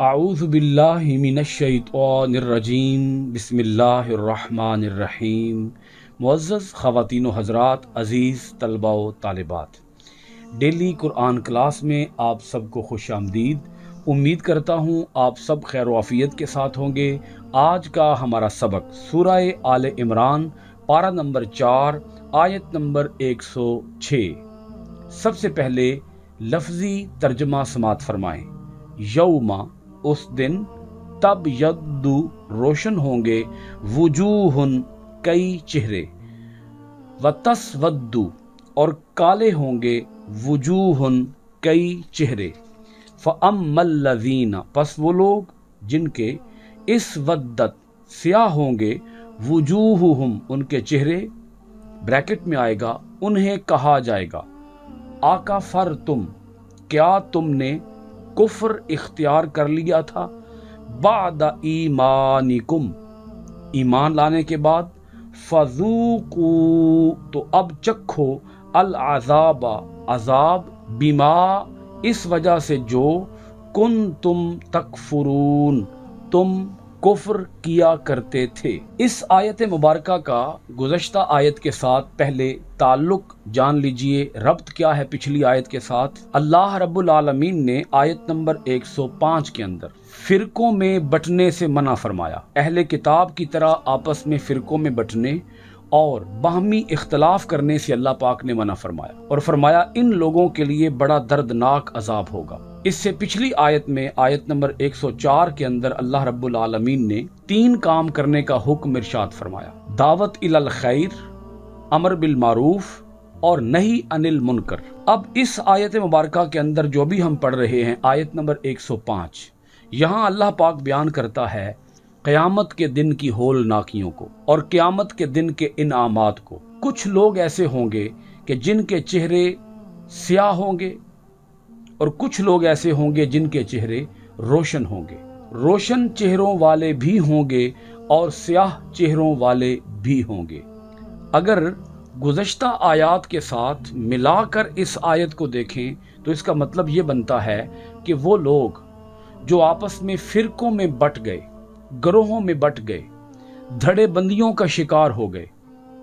अऊज़ु बिल्लाहि मिनश्शैतानिर्रजीम बिस्मिल्लाहिर्रहमानिर्रहीम। मुअज़्ज़ज़ ख़वातीन व हज़रात, अज़ीज़ तलबा व तालिबात, डेली कुरान क्लास में आप सबको खुश आमदीद। उम्मीद करता हूँ आप सब खैर व आफ़ियत के साथ होंगे। आज का हमारा सबक सूरह आले इमरान पारा नंबर 4 आयत नंबर 106। सबसे पहले लफ्ज़ी तर्जमा समात फरमाएं। यौमा, उस दिन, तब यद्दु, रोशन होंगे, वुजूहुन, कई चेहरे, व तस्वद्दु, और काले होंगे, वुजूहुन, कई चेहरे, फ़अम्मल्लज़ीना, पस वो लोग जिनके, इस्वद्दत, स्याह होंगे, वुजूहुहुम, उनके चेहरे, ब्रैकेट में आएगा, उन्हें कहा जाएगा, आकाफरतुम, क्या तुमने कुफ्र इख्तियार कर लिया था, बाद ईमानिकुम, ईमान लाने के बाद, फज़ूकू, तो अब चखो, अल अज़ाबा, अज़ाब, बिमा, इस वजह से जो, कुंतुम तकफुरून, तुम कुफ्र किया करते थे। इस आयत मुबारका का गुज़श्ता आयत के साथ पहले ताल्लुक जान लीजिए, रब्त क्या है पिछली आयत के साथ। अल्लाह रब्बुल आलमीन ने आयत नंबर 105 के अंदर फ़िरकों में बंटने से मना फरमाया। अहले किताब की तरह आपस में फ़िरकों में बंटने और बाहमी इख्तलाफ करने से अल्लाह पाक ने मना फरमाया, और फरमाया इन लोगों के लिए बड़ा दर्दनाक अजाब होगा। इससे पिछली आयत में आयत नंबर 104 के अंदर अल्लाह रब्बुल आलमीन ने 3 काम करने का हुक्म इरशाद फरमाया। दावत इलल खैर, अमर बिल मारूफ और नही अनिल मुनकर। अब इस आयत मुबारका के अंदर जो भी हम पढ़ रहे हैं, आयत नंबर 105, यहाँ अल्लाह पाक बयान करता है क़यामत के दिन की होलनाकियों को और क़यामत के दिन के इनामात को। कुछ लोग ऐसे होंगे कि जिनके चेहरे स्याह होंगे, और कुछ लोग ऐसे होंगे जिनके चेहरे रोशन होंगे। रोशन चेहरों वाले भी होंगे और स्याह चेहरों वाले भी होंगे। अगर गुज़श्ता आयत के साथ मिलाकर इस आयत को देखें तो इसका मतलब ये बनता है कि वो लोग जो आपस में फ़िरकों में बट गए, ग्रोहों में बट गए, धड़ेबंदियों का शिकार हो गए,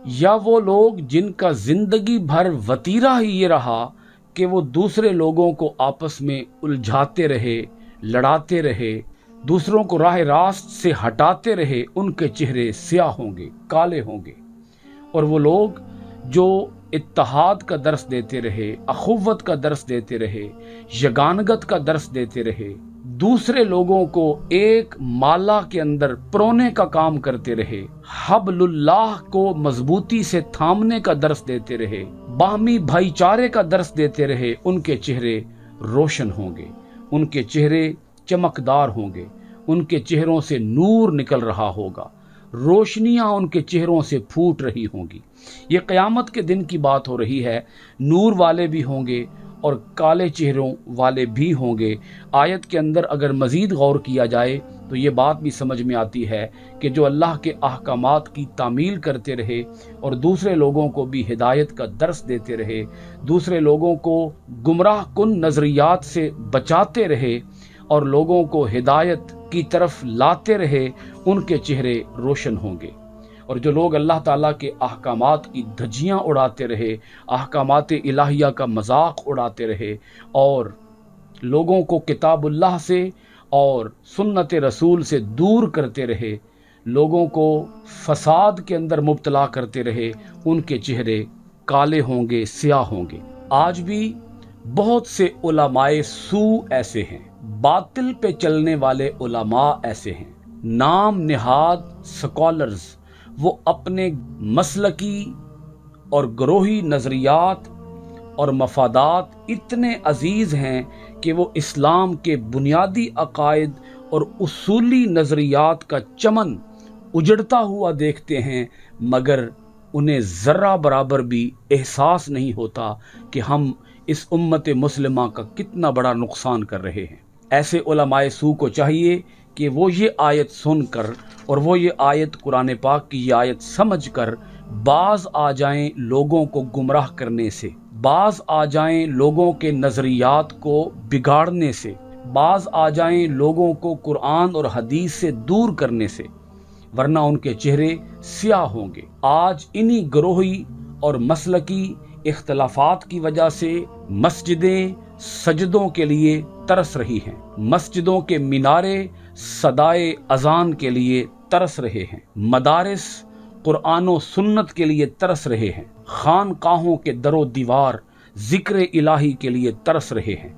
या वो लोग जिनका जिंदगी भर वतीरा ही ये रहा कि वो दूसरे लोगों को आपस में उलझाते रहे, लड़ाते रहे, दूसरों को राह रास्त से हटाते रहे, उनके चेहरे स्याह होंगे, काले होंगे। और वो लोग जो इत्तेहाद का दर्स देते रहे, अखुव्वत का दर्स देते रहे, यगानगत का दर्स देते रहे, दूसरे लोगों को एक माला के अंदर परोने का काम करते रहे, हब्लुल्लाह को मजबूती से थामने का दर्स देते रहे, बाहमी भाईचारे का दर्स देते रहे, उनके चेहरे रोशन होंगे, उनके चेहरे चमकदार होंगे, उनके चेहरों से नूर निकल रहा होगा, रोशनियां उनके चेहरों से फूट रही होंगी। ये क़यामत के दिन की बात हो रही है। नूर वाले भी होंगे और काले चेहरों वाले भी होंगे। आयत के अंदर अगर मज़ीद गौर किया जाए तो ये बात भी समझ में आती है कि जो अल्लाह के अहकामात की तामील करते रहे और दूसरे लोगों को भी हिदायत का दर्स देते रहे, दूसरे लोगों को गुमराह कुन नज़रियात से बचाते रहे और लोगों को हिदायत की तरफ लाते रहे, उनके चेहरे रोशन होंगे। और जो लोग अल्लाह ताला के अहकामात की धज्जियाँ उड़ाते रहे, अहकामात इलाहिया का मजाक उड़ाते रहे और लोगों को किताबुल्लाह से और सुन्नत रसूल से दूर करते रहे, लोगों को फसाद के अंदर मुब्तला करते रहे, उनके चेहरे काले होंगे, स्याह होंगे। आज भी बहुत से उलमाए सू ऐसे हैं, बातिल पे चलने उलमा उलमा ऐसे हैं, नाम निहाद स्कॉलर्स, वो अपने मसलकी और ग्रोही नज़रियात और मफादात इतने अजीज़ हैं कि वो इस्लाम के बुनियादी अकायद और उसूली नज़रियात का चमन उजड़ता हुआ देखते हैं, मगर उन्हें ज़र्रा बराबर भी एहसास नहीं होता कि हम इस उम्मत मुस्लिमा का कितना बड़ा नुकसान कर रहे हैं। ऐसे उलमाए सू को चाहिए कि वो ये आयत सुनकर और वो ये आयत कुरान पाक की ये आयत समझकर बाज आ जाएं लोगों को गुमराह करने से, बाज आ जाएं लोगों के नज़रियात को बिगाड़ने से, باز آ جائیں لوگوں کو قرآن اور حدیث سے دور کرنے سے، ورنہ ان کے چہرے سیاہ ہوں گے۔ آج انہی گروہی اور مسلکی اختلافات کی وجہ سے مسجدیں سجدوں کے لیے ترس رہی ہیں، مسجدوں کے مینارے صدائے اذان کے لیے ترس رہے ہیں، مدارس قرآن و سنت کے لیے ترس رہے ہیں، خانقاہوں کے در و دیوار ذکر الہی کے لیے ترس رہے ہیں۔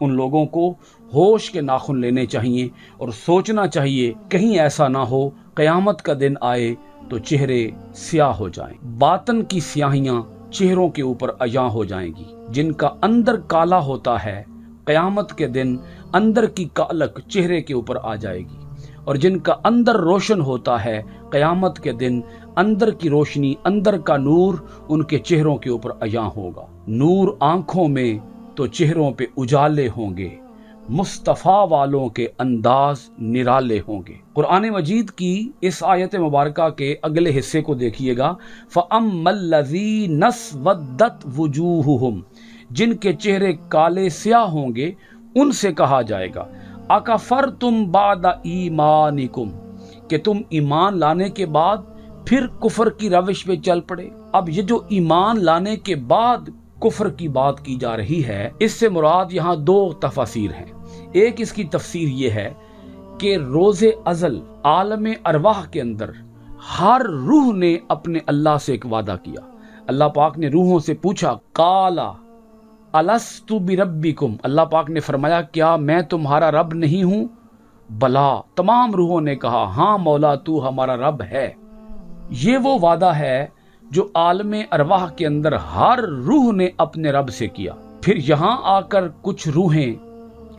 ان لوگوں کو ہوش کے ناخن لینے چاہیے اور سوچنا چاہیے کہیں ایسا نہ ہو قیامت کا دن آئے تو چہرے سیاہ ہو جائیں۔ باطن کی سیاہیاں چہروں کے اوپر عیاں ہو جائیں گی۔ جن کا اندر کالا ہوتا ہے قیامت کے دن اندر کی کالک چہرے کے اوپر آ جائے گی، اور جن کا اندر روشن ہوتا ہے قیامت کے دن اندر کی روشنی، اندر کا نور ان کے چہروں کے اوپر عیاں ہوگا۔ نور آنکھوں میں تو چہروں پہ اجالے ہوں گے، مصطفیٰ والوں کے انداز نرالے ہوں گے۔ قرآن مجید کی اس آیت مبارکہ کے اگلے حصے کو دیکھیے گا، فَأَمَّا الَّذِينَ اسْوَدَّتْ وُجُوهُهُمْ، جن کے چہرے کالے سیاہ ہوں گے ان سے کہا جائے گا اَكَفَرْتُمْ بَعْدَ ایمانکم، کہ تم ایمان لانے کے بعد پھر کفر کی روش پہ چل پڑے۔ اب یہ جو ایمان لانے کے بعد کفر کی بات کی جا رہی ہے، اس سے مراد یہاں دو تفاسیر ہیں۔ ایک اس کی تفسیر یہ ہے کہ روز ازل عالم ارواح کے اندر ہر روح نے اپنے اللہ سے ایک وعدہ کیا۔ اللہ پاک نے روحوں سے پوچھا، قالا الستُ بربکم، اللہ پاک نے فرمایا کیا میں تمہارا رب نہیں ہوں؟ بلا، تمام روحوں نے کہا ہاں مولا تو ہمارا رب ہے۔ یہ وہ وعدہ ہے جو عالم ارواح کے اندر ہر روح نے اپنے رب سے کیا۔ پھر یہاں آ کر کچھ روحیں،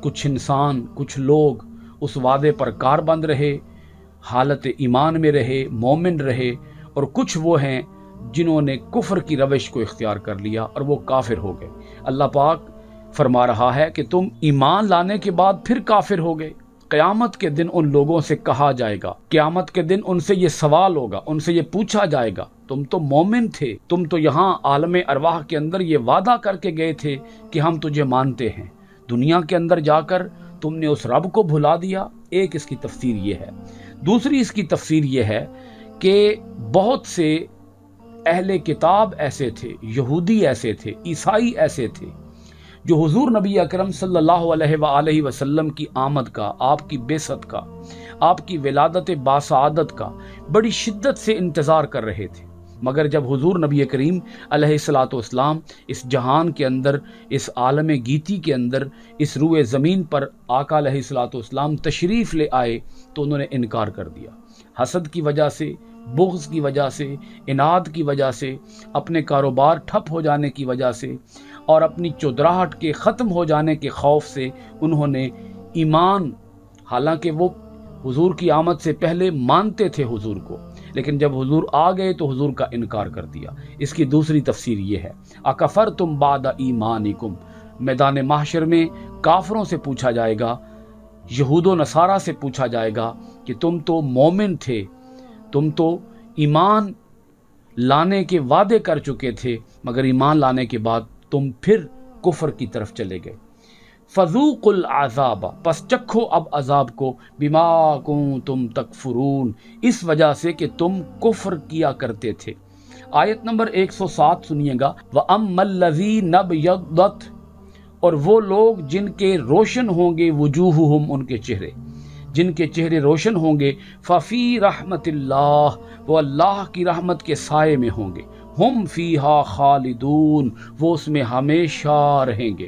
کچھ انسان، کچھ لوگ اس وعدے پر کاربند رہے، حالت ایمان میں رہے، مومن رہے، اور کچھ وہ ہیں جنہوں نے کفر کی روش کو اختیار کر لیا اور وہ کافر ہو گئے۔ اللہ پاک فرما رہا ہے کہ تم ایمان لانے کے بعد پھر کافر ہو گئے۔ قیامت کے دن ان لوگوں سے کہا جائے گا، قیامت کے دن ان سے یہ سوال ہوگا، ان سے یہ پوچھا جائے گا، تم تو مومن تھے، تم تو یہاں عالم ارواح کے اندر یہ وعدہ کر کے گئے تھے کہ ہم تجھے مانتے ہیں، دنیا کے اندر جا کر تم نے اس رب کو بھلا دیا۔ ایک اس کی تفسیر یہ ہے۔ دوسری اس کی تفسیر یہ ہے کہ بہت سے اہل کتاب ایسے تھے، یہودی ایسے تھے، عیسائی ایسے تھے، جو حضور نبی اکرم صلی اللہ علیہ وآلہ وسلم کی آمد کا، آپ کی بعثت کا، آپ کی ولادت باسعادت کا بڑی شدت سے انتظار کر رہے تھے، مگر جب حضور نبی کریم علیہ الصلاۃ والسلام اس جہان کے اندر، اس عالم گیتی کے اندر، اس روئے زمین پر آقا علیہ الصلاۃ والسلام تشریف لے آئے تو انہوں نے انکار کر دیا۔ حسد کی وجہ سے، بغض کی وجہ سے، اناد کی وجہ سے، اپنے کاروبار ٹھپ ہو جانے کی وجہ سے اور اپنی چودراہٹ کے ختم ہو جانے کے خوف سے انہوں نے ایمان، حالانکہ وہ حضور کی آمد سے پہلے مانتے تھے حضور کو، لیکن جب حضور آ گئے تو حضور کا انکار کر دیا۔ اس کی دوسری تفسیر یہ ہے، اکفرتم بعد ایمانکم، میدان محشر میں کافروں سے پوچھا جائے گا، یہود و نصارہ سے پوچھا جائے گا کہ تم تو مومن تھے، تم تو ایمان لانے کے وعدے کر چکے تھے، مگر ایمان لانے کے بعد تم پھر کفر کی طرف چلے گئے۔ فذوقوا العذاب، پس چکھو اب عذاب کو، بما کنتم تکفرون، اس وجہ سے کہ تم کفر کیا کرتے تھے۔ آیت نمبر 107 سنیے گا، وَأَمَّا الَّذِينَ ابْيَضَّتْ، اور وہ لوگ جن کے روشن ہوں گے وجوہہم، ان کے چہرے، جن کے چہرے روشن ہوں گے، ففی رحمت اللہ، وہ اللہ کی رحمت کے سائے میں ہوں گے، ہم فیہا خالدون، وہ اس میں ہمیشہ رہیں گے۔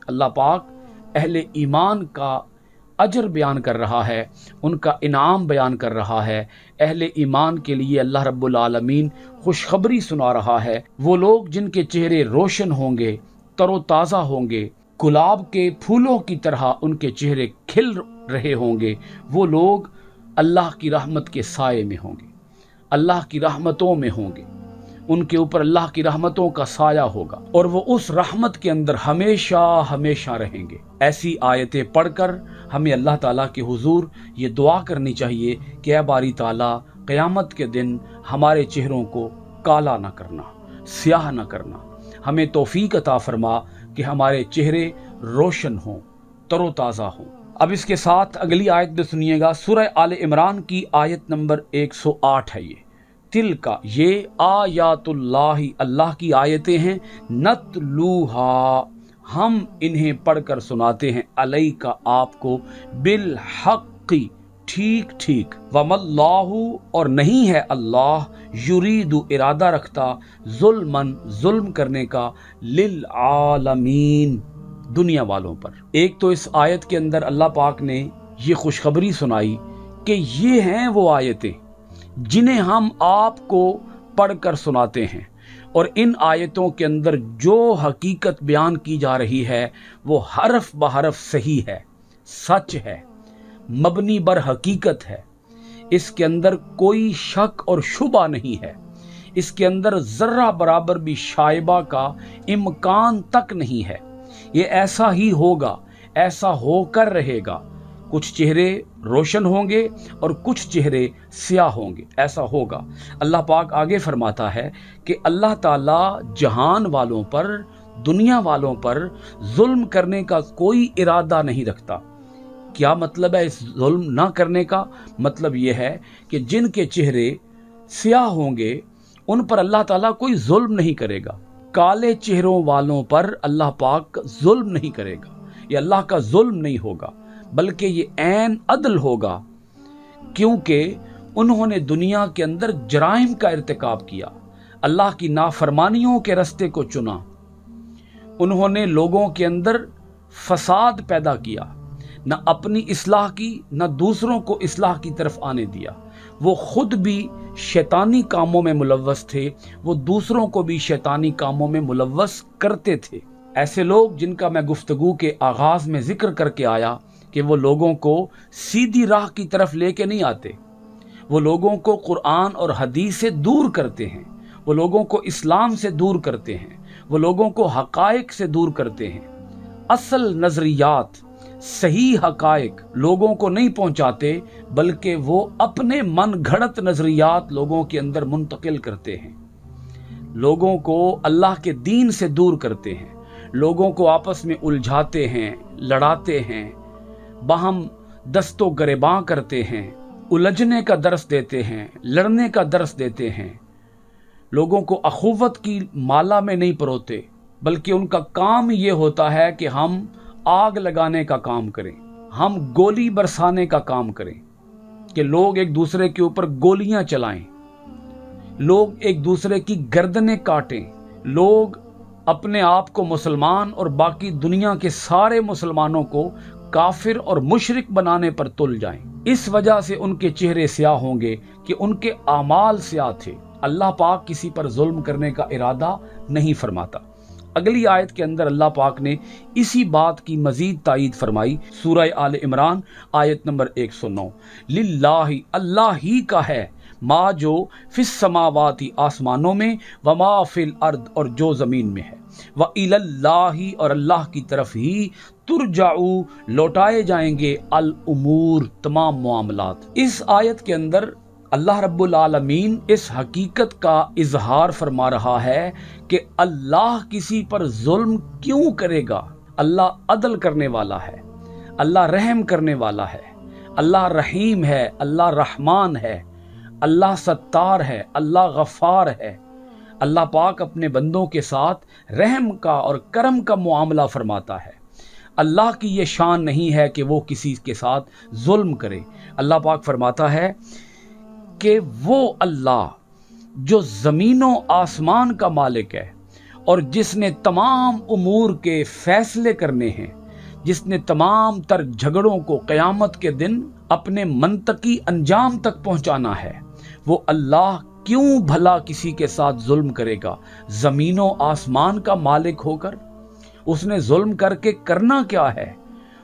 اللہ پاک اہل ایمان کا اجر بیان کر رہا ہے، ان کا انعام بیان کر رہا ہے۔ اہل ایمان کے لیے اللہ رب العالمین خوشخبری سنا رہا ہے۔ وہ لوگ جن کے چہرے روشن ہوں گے، تر و تازہ ہوں گے، گلاب کے پھولوں کی طرح ان کے چہرے کھل رہے ہوں گے، وہ لوگ اللہ کی رحمت کے سائے میں ہوں گے، اللہ کی رحمتوں میں ہوں گے، ان کے اوپر اللہ کی رحمتوں کا سایہ ہوگا، اور وہ اس رحمت کے اندر ہمیشہ ہمیشہ رہیں گے۔ ایسی آیتیں پڑھ کر ہمیں اللہ تعالیٰ کے حضور یہ دعا کرنی چاہیے کہ اے باری تعالیٰ، قیامت کے دن ہمارے چہروں کو کالا نہ کرنا، سیاہ نہ کرنا، ہمیں توفیق عطا فرما کہ ہمارے چہرے روشن ہوں، तरोताज़ा हों। अब इसके साथ अगली आयत भी सुनिएगा, सूरह आले इमरान की आयत नंबर 108 है ये। तिल का, ये आयातुल्लाही, अल्लाह की आयतें हैं, नतलूहा, हम इन्हें पढ़कर सुनाते हैं, अलैका, आपको, बिल हक़्क़ी, ठीक ठीक, वमल्लाहु, और नहीं है अल्लाह, युरीदु, इरादा रखता, जुल्मन, जुल्म करने का, लिल आलमीन, दुनिया वालों पर। एक तो इस आयत के अंदर अल्लाह पाक ने ये खुशखबरी सुनाई कि ये हैं वो आयतें जिन्हें हम आपको पढ़कर सुनाते हैं, और इन आयतों के अंदर जो हकीकत बयान की जा रही है वो हरफ बहरफ सही है, सच है, मबनी बर हकीकत है। इसके अंदर कोई शक और शुबा नहीं है, इसके अंदर जर्रा बराबर भी शाइबा का इम्कान तक नहीं है। ये ऐसा ही होगा, ऐसा होकर रहेगा। कुछ चेहरे रोशन होंगे और कुछ चेहरे स्याह होंगे, ऐसा होगा। अल्लाह पाक आगे फरमाता है कि अल्लाह ताला जहान वालों पर, दुनिया वालों पर जुल्म करने का कोई इरादा नहीं रखता। क्या मतलब है इस जुल्म ना करने का? मतलब यह है कि जिनके चेहरे स्याह होंगे उन पर अल्लाह ताला कोई जुल्म नहीं करेगा। काले चेहरों वालों पर अल्लाह पाक जुल्म नहीं करेगा, ये अल्लाह का जुल्म नहीं होगा, बल्कि ये ऐन अदल होगा, क्योंकि उन्होंने दुनिया के अंदर जराइम का इर्तिकाब किया, अल्लाह की नाफरमानियों के रास्ते को चुना, उन्होंने लोगों के अंदर फसाद पैदा किया, न अपनी इस्लाह की न दूसरों को इस्लाह की तरफ आने दिया। वो खुद भी शैतानी कामों में मुलव्वस थे, वो दूसरों को भी शैतानी कामों में मुलव्वस करते थे। ऐसे लोग जिनका मैं गुफ्तगू के आगाज में जिक्र करके आया कि वो लोगों को सीधी राह की तरफ लेके नहीं आते, वो लोगों को कुरान और हदीस से दूर करते हैं, वो लोगों को इस्लाम से दूर करते हैं, वो लोगों को हकायक से दूर करते हैं। असल नजरियात, सही हकायक लोगों को नहीं पहुंचाते, बल्कि वो अपने मन घड़त नजरियात लोगों के अंदर मुंतकिल करते हैं, लोगों को अल्लाह के दीन से दूर करते हैं, लोगों को आपस में उलझाते हैं, लड़ाते हैं, बाहम दस्तो गरेबां करते हैं, उलझने का दर्स देते हैं, लड़ने का दर्स देते हैं, लोगों को अखुवत की माला में नहीं परोते, बल्कि उनका काम ये होता है कि हम आग लगाने का काम करें, हम गोली बरसाने का काम करें, कि लोग एक दूसरे के ऊपर गोलियां चलाएं, लोग एक दूसरे की गर्दनें काटें, लोग अपने आप को मुसलमान और बाकी दुनिया के सारे मुसलमानों को काफिर और मुशरिक बनाने पर तुल जाएं। इस वजह से उनके चेहरे स्याह होंगे कि उनके आमाल स्याह थे। अल्लाह पाक किसी पर जुल्म करने का इरादा नहीं फरमाता। अगली आयत के अंदर अल्लाह पाक ने इसी बात की मजीद तायीद फरमाई। सूरह आले इमरान आयत नंबर 109, लिल्लाही, अल्लाह ही का है, मा जो फिस समावाती, आसमानों में, व मा फिल अर्द, और जो जमीन में है, व इलल्लाही, और अल्लाह की तरफ ही, तुरजाऊ, लौटाए जाएंगे, अल उमूर, तमाम मामलात। इस आयत के अंदर अल्लाह रब्बुल आलमीन इस हकीकत का इजहार फरमा रहा है कि अल्लाह किसी पर जुल्म क्यों करेगा। अल्लाह अदल करने वाला है, अल्लाह रहम करने वाला है, अल्लाह रहीम है, अल्लाह रहमान है, अल्लाह सत्तार है, अल्लाह गफ़ार है। अल्लाह पाक अपने बंदों के साथ रहम का और करम का मुआमला फरमाता है। अल्लाह की ये शान नहीं है कि वो किसी के साथ जुल्म करे। अल्लाह पाक फरमाता है कि वो अल्लाह जो ज़मीनों आसमान का मालिक है और जिसने तमाम उमूर के फैसले करने हैं, जिसने तमाम तर झगड़ों को क़यामत के दिन अपने मंतकी अंजाम तक पहुंचाना है, वो अल्लाह क्यों भला किसी के साथ जुल्म करेगा ज़मीनों आसमान का मालिक होकर? उसने जुल्म करके करना क्या है?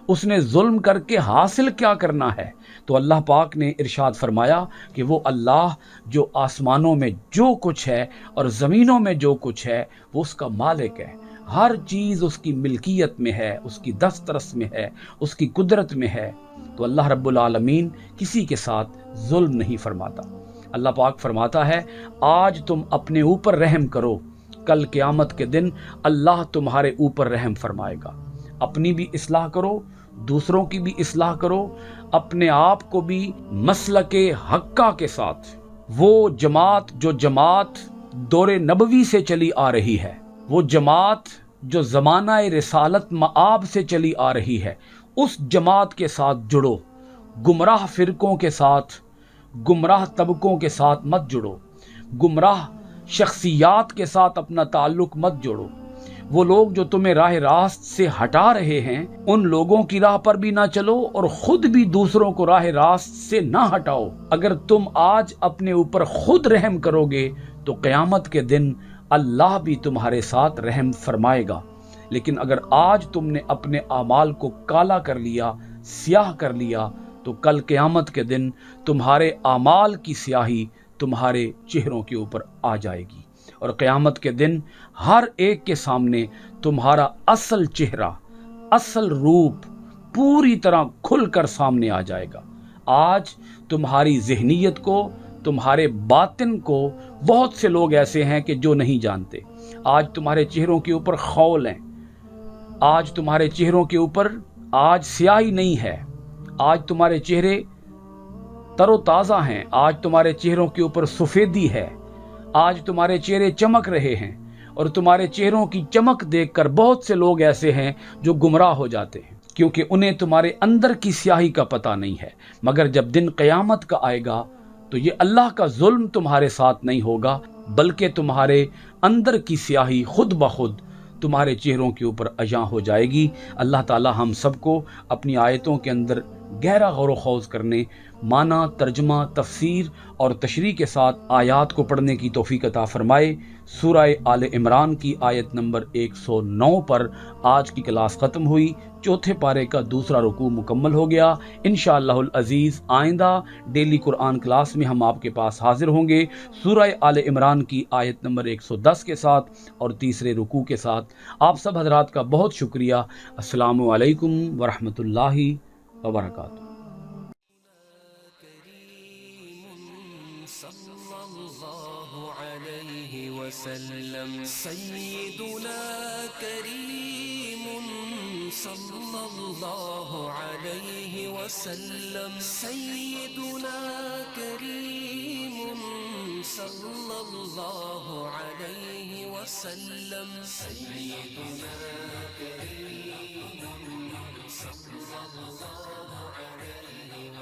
उसने जुल्म करके हासिल क्या करना है? तो अल्लाह पाक ने इरशाद फरमाया कि वो अल्लाह जो आसमानों में जो कुछ है और ज़मीनों में जो कुछ है वो उसका मालिक है। हर चीज़ उसकी मिल्कियत में है, उसकी दस्तरस में है, उसकी कुदरत में है। तो अल्लाह रब्बुल आलमीन किसी के साथ जुल्म नहीं फरमाता। अल्लाह पाक फरमाता है, आज तुम अपने ऊपर रहम करो, कल क़यामत के दिन अल्लाह तुम्हारे ऊपर रहम फरमाएगा। अपनी भी इस्लाह करो, دوسروں کی بھی اصلاح کرو، اپنے آپ کو بھی مسلک حقہ کے ساتھ، وہ جماعت جو جماعت دور نبوی سے چلی آ رہی ہے، وہ جماعت جو زمانہ رسالت مآب سے چلی آ رہی ہے، اس جماعت کے ساتھ جڑو، گمراہ فرقوں کے ساتھ، گمراہ طبقوں کے ساتھ مت جڑو، گمراہ شخصیات کے ساتھ اپنا تعلق مت جوڑو۔ وہ لوگ جو تمہیں راہ راست سے ہٹا رہے ہیں، ان لوگوں کی راہ پر بھی نہ چلو اور خود بھی دوسروں کو راہ راست سے نہ ہٹاؤ۔ اگر تم آج اپنے اوپر خود رحم کرو گے تو قیامت کے دن اللہ بھی تمہارے ساتھ رحم فرمائے گا، لیکن اگر آج تم نے اپنے اعمال کو کالا کر لیا، سیاہ کر لیا، تو کل قیامت کے دن تمہارے اعمال کی سیاہی تمہارے چہروں کے اوپر آ جائے گی، اور قیامت کے دن ہر ایک کے سامنے تمہارا اصل چہرہ، اصل روپ پوری طرح کھل کر سامنے آ جائے گا۔ آج تمہاری ذہنیت کو، تمہارے باطن کو بہت سے لوگ ایسے ہیں کہ جو نہیں جانتے۔ آج تمہارے چہروں کے اوپر خول ہیں، آج تمہارے چہروں کے اوپر آج سیاہی نہیں ہے، آج تمہارے چہرے تر و تازہ ہیں، آج تمہارے چہروں کے اوپر سفیدی ہے، آج تمہارے چہرے چمک رہے ہیں، اور تمہارے چہروں کی چمک دیکھ کر بہت سے لوگ ایسے ہیں جو گمراہ ہو جاتے ہیں، کیونکہ انہیں تمہارے اندر کی سیاہی کا پتہ نہیں ہے۔ مگر جب دن قیامت کا آئے گا تو یہ اللہ کا ظلم تمہارے ساتھ نہیں ہوگا، بلکہ تمہارے اندر کی سیاہی خود بخود تمہارے چہروں کے اوپر عیاں ہو جائے گی۔ اللہ تعالی ہم سب کو اپنی آیتوں کے اندر گہرا غور و خوض کرنے، معنی، ترجمہ، تفسیر اور تشریح کے ساتھ آیات کو پڑھنے کی توفیق عطا فرمائے۔ سورہ آل عمران کی آیت نمبر 109 پر آج کی کلاس ختم ہوئی، چوتھے پارے کا دوسرا رکوع مکمل ہو گیا۔ انشاءاللہ العزیز آئندہ ڈیلی قرآن کلاس میں ہم آپ کے پاس حاضر ہوں گے سورہ آل عمران کی آیت نمبر 110 کے ساتھ اور تیسرے رکوع کے ساتھ۔ آپ سب حضرات کا بہت شکریہ۔ السلام علیکم ورحمۃ اللہ وبرکاتہ۔ سيدنا كريم صلى الله عليه وسلم، سيدنا كريم صلى الله عليه وسلم، سيدنا كريم صلى الله عليه وسلم۔